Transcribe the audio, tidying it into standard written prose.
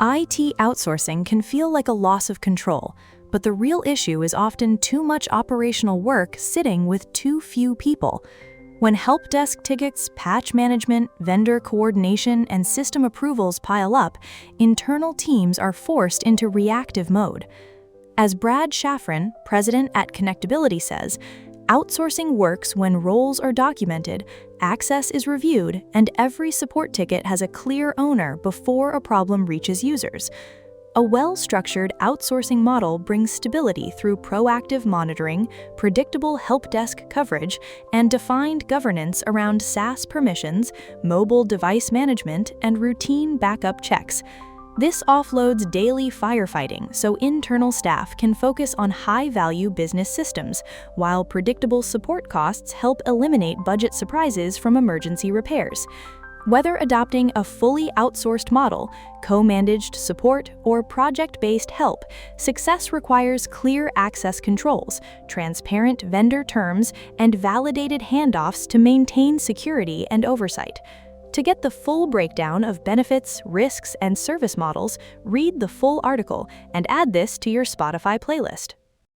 IT outsourcing can feel like a loss of control, but the real issue is often too much operational work sitting with too few people. When help desk tickets, patch management, vendor coordination, and system approvals pile up, internal teams are forced into reactive mode. As Brad Shafran, president at Connectability, says, outsourcing works when roles are documented, access is reviewed, and every support ticket has a clear owner before a problem reaches users. A well-structured outsourcing model brings stability through proactive monitoring, predictable help desk coverage, and defined governance around SaaS permissions, mobile device management, and routine backup checks. This offloads daily firefighting so internal staff can focus on high-value business systems, while predictable support costs help eliminate budget surprises from emergency repairs. Whether adopting a fully outsourced model, co-managed support, or project-based help, success requires clear access controls, transparent vendor terms, and validated handoffs to maintain security and oversight. To get the full breakdown of benefits, risks, and service models, read the full article and add this to your Spotify playlist.